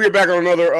We're back on another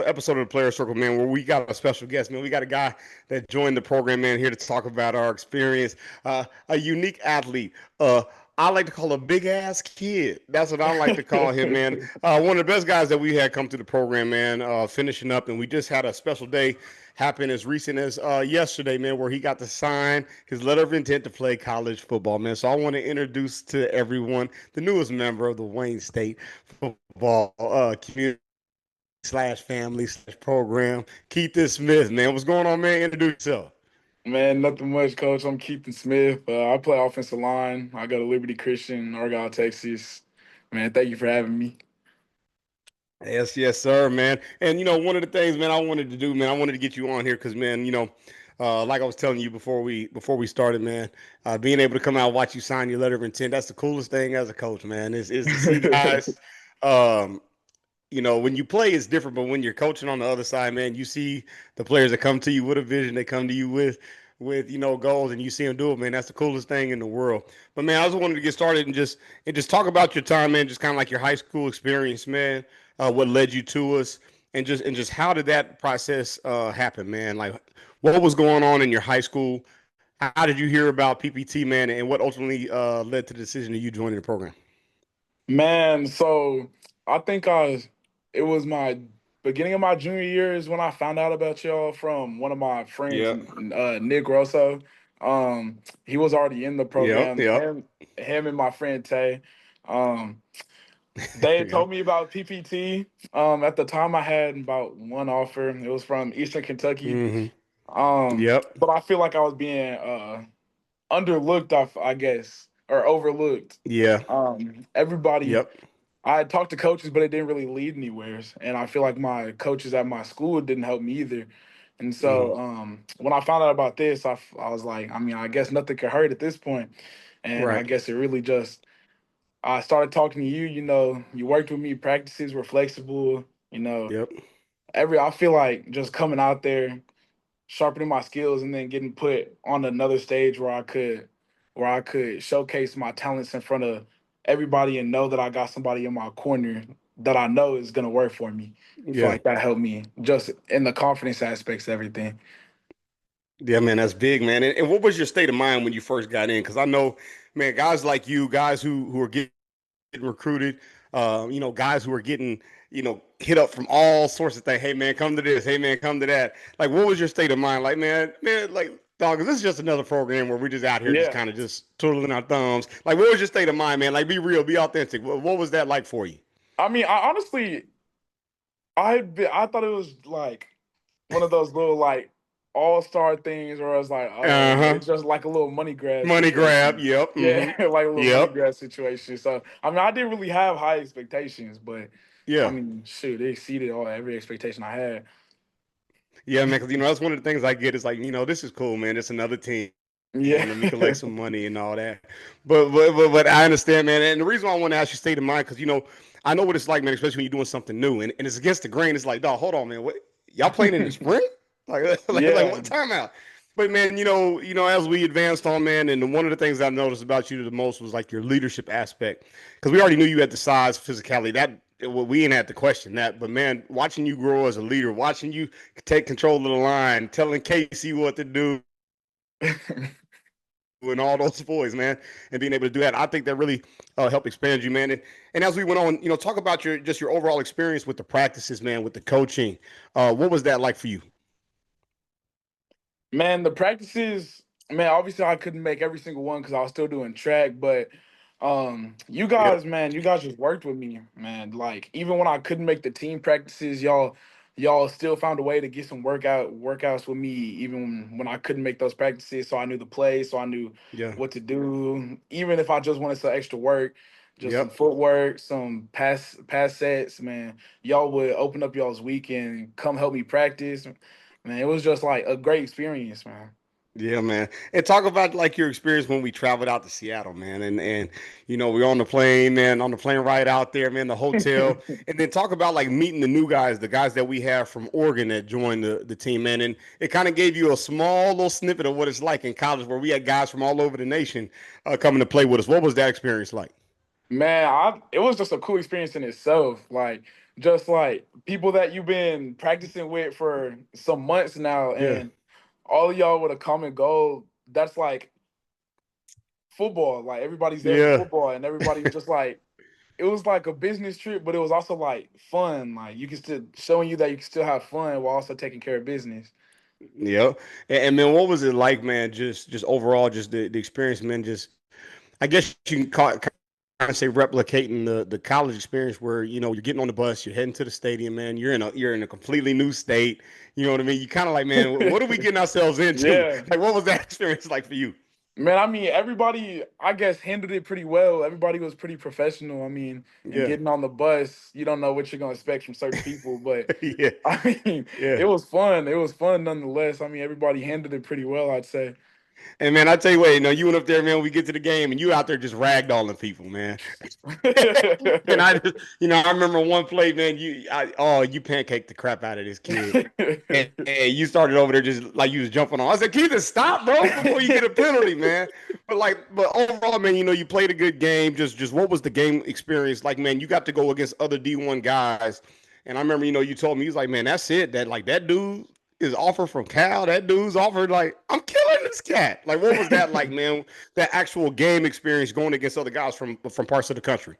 episode of the Player Circle, man, where we got a special guest, man. We got a guy that joined the program, man, here to talk about our experience. A unique athlete. I like to call a big ass kid. That's what I like to call him, man. One of the best guys that we had come to the program, man. Finishing up, and we just had a special day happen as recent as yesterday, man, where he got to sign his letter of intent to play college football, man. So I want to introduce to everyone the newest member of the Wayne State football community slash family slash program, Keathan Smith, man. What's going on, man? Introduce yourself. Man, nothing much, coach. I'm Keathan Smith. I play offensive line. I go to Liberty Christian, in Argyle, Texas. Man, thank you for having me. Yes, yes, sir, man. And one of the things, man, I wanted to do, man, I wanted to get you on here because, man, like I was telling you before we started, man, being able to come out and watch you sign your letter of intent, that's the coolest thing as a coach, man. Is to see guys. Um, when you play, it's different, but when you're coaching on the other side, man, you see the players that come to you with a vision, they come to you with goals, and you see them do it, man. That's the coolest thing in the world. But man, I just wanted to get started and just talk about your time, man. Just kind of like your high school experience, man. What led you to us, and just how did that process happen, man? Like, what was going on in your high school? How did you hear about PPT, man, and what ultimately led to the decision of you joining the program? Man, so I think it was my beginning of my junior year is when I found out about y'all from one of my friends, Yep, Nick Rosso. He was already in the yep, program. yep, Him and my friend Tay. Um, they yep. told me about PPT. At the time, I had about one offer. It was from Eastern Kentucky. Mm-hmm. Yep. But I feel like I was being underlooked, I guess, or overlooked. Yeah. Everybody, Yep. I had talked to coaches, but it didn't really lead anywhere. And I feel like my coaches at my school didn't help me either. And Hmm. so when I found out about this, I was like, I mean, I guess nothing could hurt at this point. And I Right. guess it really just, I started talking to you. You worked with me. Practices were flexible. You know, Yep. I feel like just coming out there, sharpening my skills, and then getting put on another stage where I could showcase my talents in front of everybody and know that I got somebody in my corner that I know is gonna work for me. I feel Yeah. like that helped me just in the confidence aspects, everything. Yeah, man, that's big, man. And what was your state of mind when you first got in? Because I know, man, guys like you, guys who are getting recruited, guys who are getting, hit up from all sorts of things. Hey, man, come to this. Hey, man, come to that. Like, what was your state of mind? Like, man, like, dog, this is just another program where we're just out here just Yeah. kind of just twiddling our thumbs. Like, what was your state of mind, man? Like, be real, be authentic. What was that like for you? I mean, I honestly, I thought it was like one of those little like all-star things where I was like, oh, Uh huh. it's just like a little money grab Money grab. situation. Yep. Yeah, Mm-hmm. like a little money Yep. grab situation. So I mean, I didn't really have high expectations, but I Yeah. mean, shoot, it exceeded every expectation I had. Yeah, man, because that's one of the things I get is like, this is cool, man. It's another team, Yeah. and we collect some money and all that. But I understand, man. And the reason why I want to ask you state of mind, because I know what it's like, man, especially when you're doing something new and it's against the grain. It's like, dog, hold on, man. What y'all playing in the spring? Like, like Yeah. what timeout? But man, as we advanced on, man, and one of the things I noticed about you the most was like your leadership aspect, because we already knew you had the size, physicality. Well, we ain't had to question that. But man, watching you grow as a leader, watching you take control of the line, telling Casey what to do, and all those boys, man, and being able to do that, I think that really helped expand you, man. And as we went on, talk about your overall experience with the practices, man, with the coaching. What was that like for you? Man, the practices, man, obviously I couldn't make every single one because I was still doing track, but you Yep. guys, man, you guys just worked with me, man. Like even when I couldn't make the team practices, y'all still found a way to get some workouts with me, even when I couldn't make those practices. So I knew the play, so I knew Yeah. what to do. Even if I just wanted some extra work, just some Yep. footwork, some pass sets, man, y'all would open up y'all's weekend, come help me practice. Man, it was just like a great experience, man. Yeah, man. And talk about like your experience when we traveled out to Seattle, man. And we're on the plane, man, on the plane ride out there, man, the hotel. And then talk about like meeting the new guys, the guys that we have from Oregon that joined the team, man. And it kind of gave you a small little snippet of what it's like in college where we had guys from all over the nation coming to play with us. What was that experience like? Man, it was just a cool experience in itself. Like just like people that you've been practicing with for some months now, Yeah. and all of y'all with a common goal. That's like football. Like everybody's there for Yeah. football, and everybody was just like it was like a business trip, but it was also like fun. Like you can still showing you that you can still have fun while also taking care of business. Yeah. And man, what was it like, man? Just overall, just the experience, man. Just I guess you can kind of say replicating the college experience where you're getting on the bus, you're heading to the stadium, man. You're in a completely new state. You know what I mean? You kind of like, man, what are we getting ourselves into? Yeah. Like, what was that experience like for you? Man, I mean, everybody, I guess, handled it pretty well. Everybody was pretty professional. I mean, and Yeah. getting on the bus, you don't know what you're gonna expect from certain people, but Yeah. I mean, Yeah. it was fun. It was fun nonetheless. I mean, everybody handled it pretty well, I'd say. And man, I tell you what, you went up there, man. We get to the game, and you out there just ragdolling people, man. And I remember one play, man. You pancaked the crap out of this kid, and you started over there just like you was jumping on. I said, Keithan, stop, bro, before you get a penalty, man. But overall, man, you played a good game. Just what was the game experience like, man? You got to go against other D1 guys, and I remember, you told me, he was like, man, that's it. That dude is offered from Cal. That dude's offered, like, I'm killing this cat. Like, what was that like, man? That actual game experience going against other guys from parts of the country.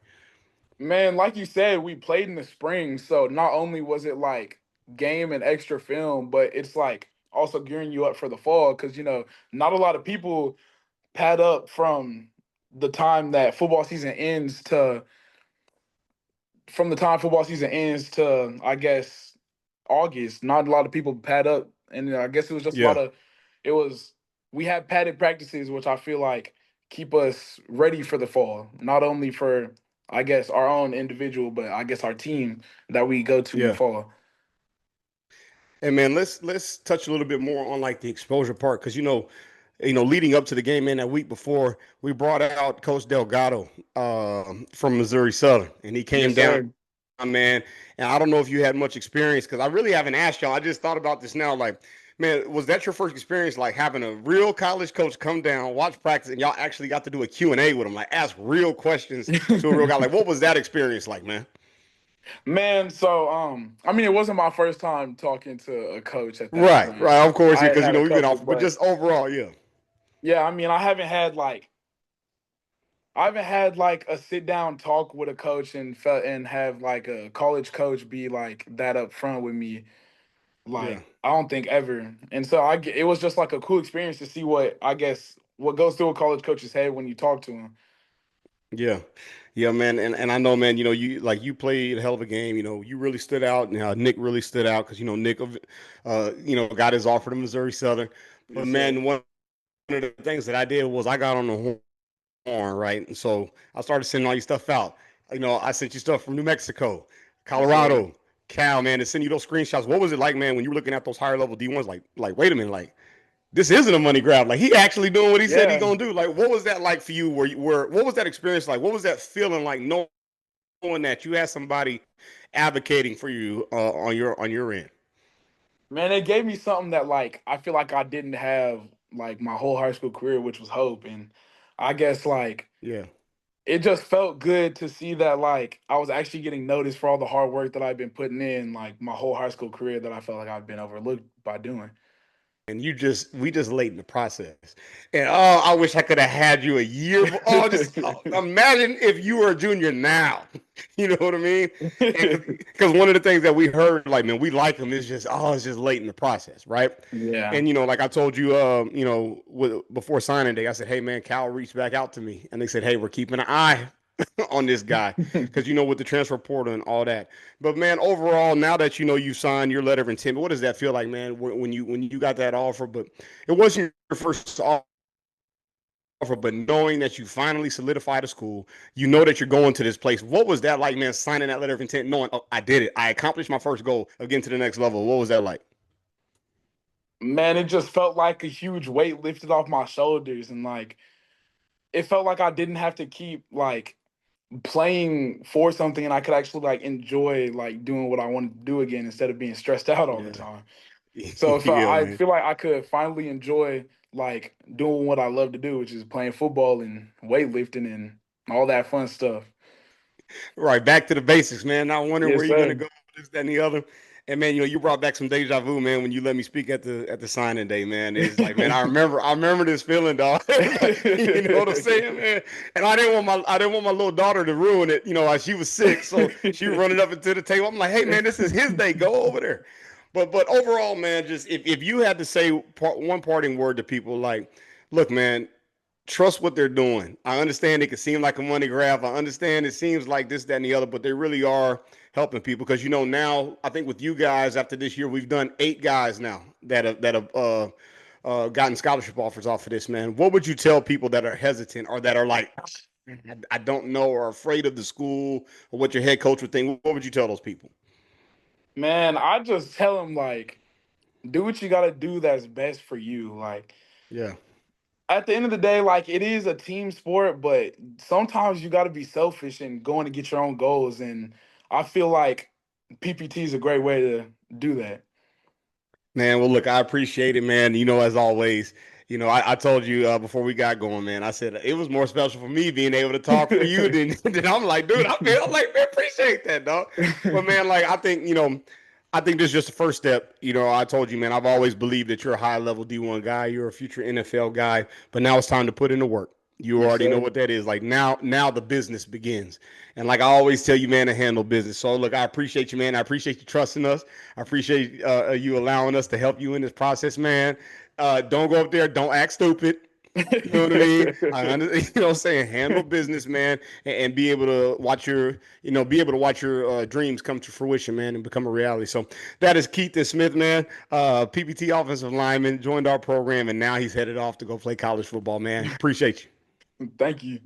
Man, like you said, we played in the spring, so not only was it like game and extra film, but it's like also gearing you up for the fall because not a lot of people pad up from the time that football season ends to from the time football season ends to I guess August. Not a lot of people pad up, and I guess it was just a lot Yeah. of it was we had padded practices, which I feel like keep us ready for the fall. Not only for I guess our own individual, but I guess our team that we go to in the Yeah. fall. And man, let's touch a little bit more on like the exposure part because leading up to the game, man, that week before, we brought out Coach Delgado from Missouri Southern, and he came Yes, down, sir. man. And I don't know if you had much experience because I really haven't asked y'all. I just thought about this now, like, man, was that your first experience, like having a real college coach come down, watch practice, and y'all actually got to do a Q&A with him, like ask real questions to a real guy? Like, what was that experience like, man? Man, so I mean, it wasn't my first time talking to a coach at that Right, point. right, of course, I yeah, had because had a we've been couple, off, but but just overall, yeah, yeah, I mean, I haven't had like a sit down talk with a coach and have like a college coach be like that up front with me. yeah. Like I don't think ever. And so it was just like a cool experience to see what I guess what goes through a college coach's head when you talk to him. Yeah, yeah, man, and I know, man. You played a hell of a game. You really stood out, and Nick really stood out because Nick, got his offer to Missouri Southern. But Yes, sir. man, one of the things that I did was I got on the horn, right, and so I started sending all your stuff out. I sent you stuff from New Mexico, Yes, sir. Colorado, Cal, man, to send you those screenshots. What was it like, man, when you were looking at those higher level D1s? Like, wait a minute, like this isn't a money grab. Like he actually doing what he said he Yeah. gonna do. Like, what was that like for you? What was that experience like? What was that feeling like? Knowing that you had somebody advocating for you on your end. Man, it gave me something that like I feel like I didn't have like my whole high school career, which was hope. And I guess like Yeah. it just felt good to see that like I was actually getting noticed for all the hard work that I've been putting in like my whole high school career that I felt like I've been overlooked by doing. And we just late in the process. And oh, I wish I could have had you a year. Oh, just imagine if you were a junior now. You know what I mean? Because one of the things that we heard, like, man, we like him. It's just late in the process, right? Yeah. And like I told you, before signing day, I said, hey, man, Cal reached back out to me, and they said, hey, we're keeping an eye on this guy because with the transfer portal and all that. But man, overall, now that you signed your letter of intent, what does that feel like, man? When you got that offer, but it wasn't your first offer, but knowing that you finally solidified a school, you know that you're going to this place. What was that like, man? Signing that letter of intent, knowing, oh, I did it, I accomplished my first goal of getting to the next level. What was that like? Man, it just felt like a huge weight lifted off my shoulders and like it felt like I didn't have to keep like playing for something and I could actually like enjoy like doing what I wanted to do again instead of being stressed out all the Yeah, time. So if yeah, I man. feel like I could finally enjoy like doing what I love to do, which is playing football and weightlifting and all that fun stuff. Right, back to the basics, man. Not wondering where Yes, you're gonna sir. go, this, that, and the other. And man, you brought back some deja vu, man, when you let me speak at the signing day, man. It's like, man, I remember this feeling, dog. Like, you know what I'm saying, man? And I didn't want my little daughter to ruin it, while she was sick. So she running up into the table. I'm like, hey man, this is his day. Go over there. But overall, man, just if you had to say one parting word to people, like, look, man, trust what they're doing. I understand it can seem like a money grab. I understand it seems like this, that, and the other, but they really are helping people because now I think with you guys after this year we've done 8 guys now that have gotten scholarship offers off of this. Man, what would you tell people that are hesitant or that are like, I don't know, or afraid of the school or what your head coach would think? What would you tell those people? Man, I just tell him like, do what you gotta do that's best for you. Like Yeah. at the end of the day, like it is a team sport, but sometimes you gotta be selfish and going to get your own goals. And I feel like PPT is a great way to do that. Man, well, look, I appreciate it, man. As always, I told you before we got going, man. I said it was more special for me being able to talk for you than than I'm like, dude. I'm like, man, appreciate that, dog. But man, like, I think this is just the first step. I told you, man. I've always believed that you're a high level D1 guy. You're a future NFL guy. But now it's time to put in the work. You Yes, already know sir. what that is. Like now the business begins. And like I always tell you, man, to handle business. So look, I appreciate you, man. I appreciate you trusting us. I appreciate you allowing us to help you in this process, man. Don't go up there. Don't act stupid. You know what I mean? You know what I'm saying? Handle business, man, and be able to watch your dreams come to fruition, man, and become a reality. So that is Keathan Smith, man, PPT offensive lineman, joined our program, and now he's headed off to go play college football, man. Appreciate you. Thank you.